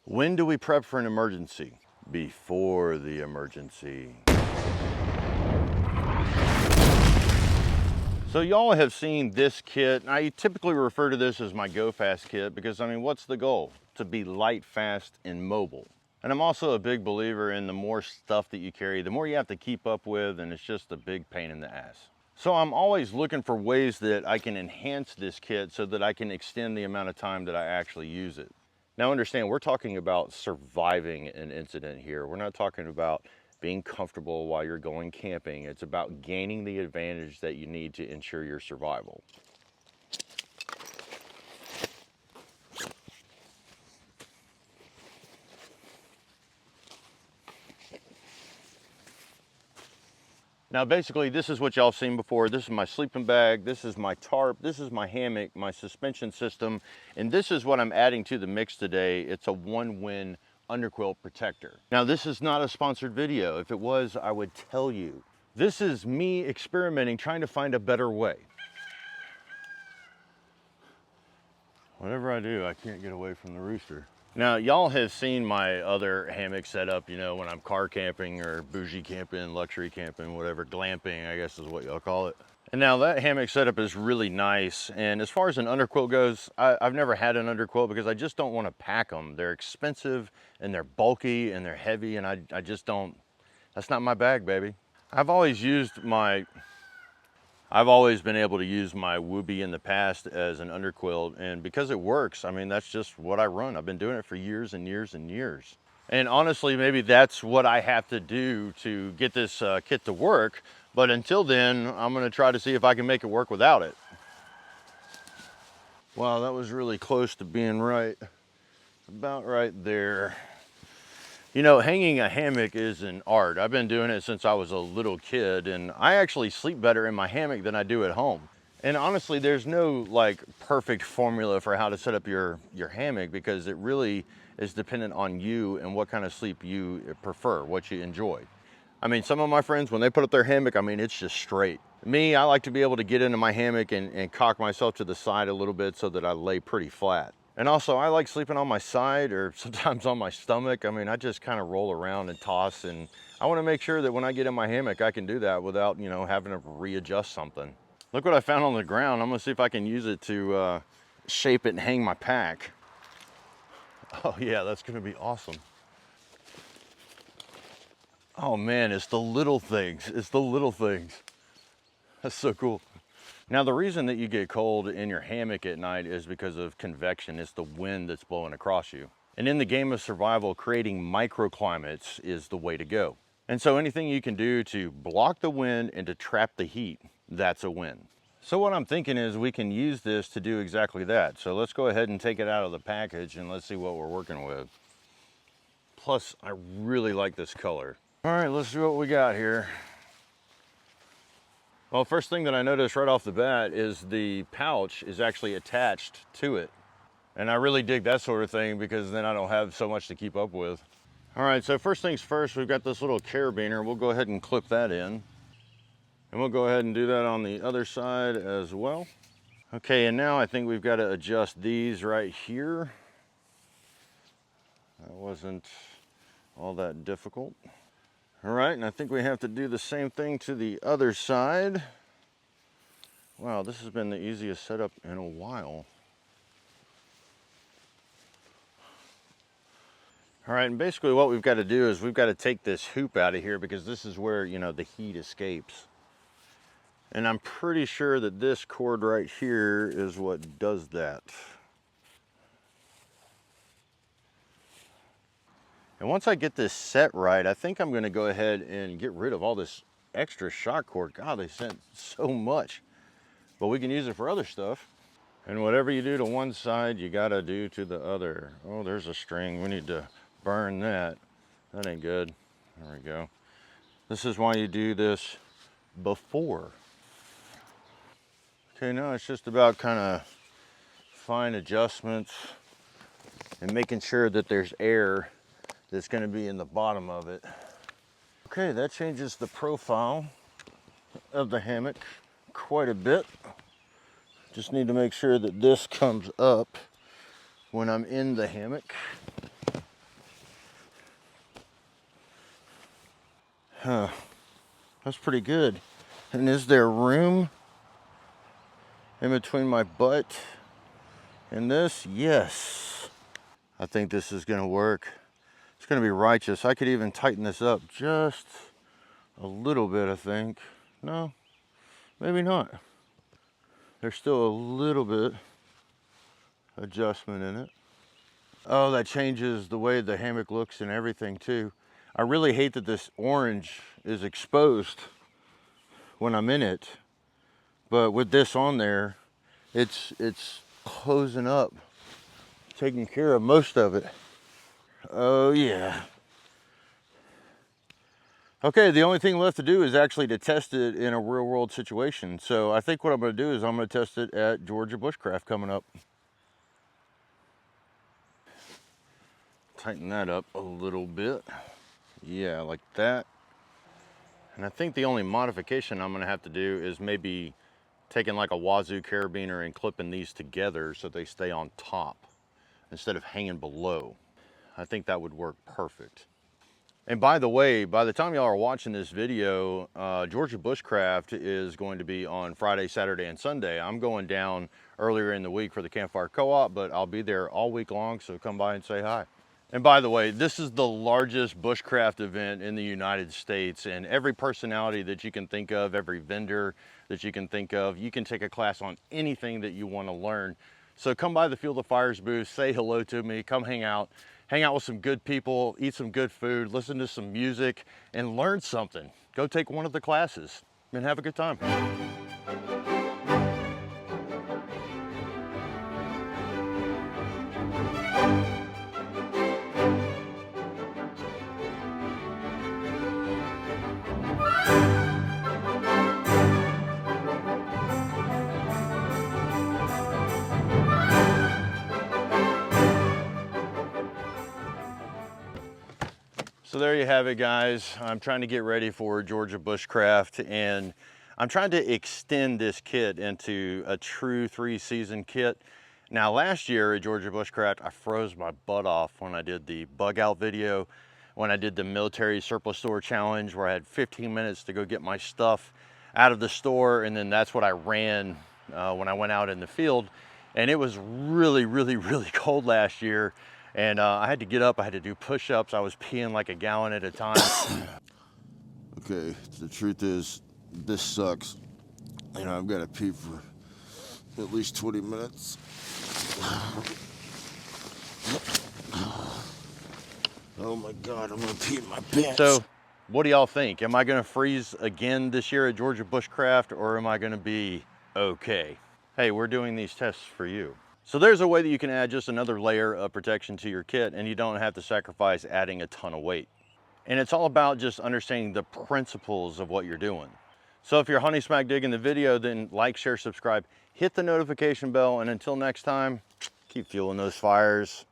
When do we prep for an emergency? Before the emergency. So y'all have seen this kit. I typically refer to this as my Go Fast kit because, I mean, what's the goal? To be light, fast, and mobile. And I'm also a big believer in the more stuff that you carry, the more you have to keep up with, and it's just a big pain in the ass. So I'm always looking for ways that I can enhance this kit so that I can extend the amount of time that I actually use it. Now understand, we're talking about surviving an incident here. We're not talking about being comfortable while you're going camping. It's about gaining the advantage that you need to ensure your survival. Now basically this is what y'all seen before. This is my sleeping bag, this is my tarp, this is my hammock, my suspension system, and this is what I'm adding to the mix today. It's a one-win underquilt protector. Now this is not a sponsored video. If it was, I would tell you. This is me experimenting, trying to find a better way. Whatever I do, I can't get away from the rooster. Now, y'all have seen my other hammock setup, you know, when I'm car camping or bougie camping, luxury camping, whatever, glamping, I guess is what y'all call it. And now that hammock setup is really nice. And as far as an underquilt goes, I've never had an underquilt because I just don't want to pack them. They're expensive and they're bulky and they're heavy, and I just don't, that's not my bag, baby. I've always been able to use my Wooby in the past as an underquilt, and because it works, I mean, that's just what I run. I've been doing it for years and years and years. And honestly, maybe that's what I have to do to get this kit to work. But until then, I'm gonna try to see if I can make it work without it. Wow, that was really close to being right. About right there. You know, hanging a hammock is an art. I've been doing it since I was a little kid, and I actually sleep better in my hammock than I do at home. And honestly, there's no like perfect formula for how to set up your hammock, because it really is dependent on you and what kind of sleep you prefer, what you enjoy. I mean, some of my friends, when they put up their hammock, I mean, it's just straight. Me, I like to be able to get into my hammock and cock myself to the side a little bit so that I lay pretty flat. And also, I like sleeping on my side or sometimes on my stomach. I mean, I just kind of roll around and toss, and I want to make sure that when I get in my hammock, I can do that without, you know, having to readjust something. Look what I found on the ground. I'm gonna see if I can use it to shape it and hang my pack. Oh yeah, that's gonna be awesome. Oh man, it's the little things. It's the little things. That's so cool. Now, the reason that you get cold in your hammock at night is because of convection. It's the wind that's blowing across you. And in the game of survival, creating microclimates is the way to go. And so anything you can do to block the wind and to trap the heat, that's a win. So what I'm thinking is we can use this to do exactly that. So let's go ahead and take it out of the package and let's see what we're working with. Plus, I really like this color. All right, let's see what we got here. Well, first thing that I noticed right off the bat is the pouch is actually attached to it. And I really dig that sort of thing because then I don't have so much to keep up with. All right, so first things first, we've got this little carabiner. We'll go ahead and clip that in. And we'll go ahead and do that on the other side as well. Okay, and now I think we've got to adjust these right here. That wasn't all that difficult. All right, and I think we have to do the same thing to the other side. Wow, this has been the easiest setup in a while. All right, and basically what we've got to do is we've got to take this hoop out of here because this is where, you know, the heat escapes. And I'm pretty sure that this cord right here is what does that. And once I get this set right, I think I'm gonna go ahead and get rid of all this extra shock cord. God, they sent so much, but we can use it for other stuff. And whatever you do to one side, you gotta do to the other. Oh, there's a string, we need to burn that. That ain't good, there we go. This is why you do this before. Okay, now it's just about kind of fine adjustments and making sure that there's air that's going to be in the bottom of it. Okay, that changes the profile of the hammock quite a bit. Just need to make sure that this comes up when I'm in the hammock. Huh, that's pretty good. And is there room in between my butt and this? Yes. I think this is gonna work. It's gonna be righteous. I could even tighten this up just a little bit, I think. No, maybe not. There's still a little bit adjustment in it. Oh, that changes the way the hammock looks and everything too. I really hate that this orange is exposed when I'm in it, but with this on there, it's closing up, taking care of most of it. Oh yeah. Okay, the only thing left to do is actually to test it in a real world situation. So I think what I'm gonna do is I'm gonna test it at Georgia Bushcraft coming up. Tighten that up a little bit. Yeah, like that. And I think the only modification I'm gonna have to do is maybe taking like a wazoo carabiner and clipping these together so they stay on top instead of hanging below. I think that would work perfect. And by the way, by the time y'all are watching this video, Georgia Bushcraft is going to be on Friday, Saturday, and Sunday. I'm going down earlier in the week for the Campfire Co-op, but I'll be there all week long, so come by and say hi. And by the way, this is the largest bushcraft event in the United States, and every personality that you can think of, every vendor that you can think of, you can take a class on anything that you want to learn. So come by the Field of Fires booth, say hello to me, come hang out with some good people, eat some good food, listen to some music, and learn something. Go take one of the classes and have a good time. So there you have it, guys. I'm trying to get ready for Georgia Bushcraft, and I'm trying to extend this kit into a true 3-season kit. Now last year at Georgia Bushcraft, I froze my butt off when I did the bug out video, when I did the military surplus store challenge where I had 15 minutes to go get my stuff out of the store, and then that's what I ran when I went out in the field. And it was really, really, really cold last year. And I had to get up, I had to do push-ups. I was peeing like a gallon at a time. Okay, the truth is, this sucks. You know, I've got to pee for at least 20 minutes. Oh my God, I'm gonna pee in my pants. So, what do y'all think? Am I gonna freeze again this year at Georgia Bushcraft, or am I gonna be okay? Hey, we're doing these tests for you. So there's a way that you can add just another layer of protection to your kit, and you don't have to sacrifice adding a ton of weight. And it's all about just understanding the principles of what you're doing. So if you're honey smack digging the video, then like, share, subscribe, hit the notification bell, and until next time, keep fueling those fires.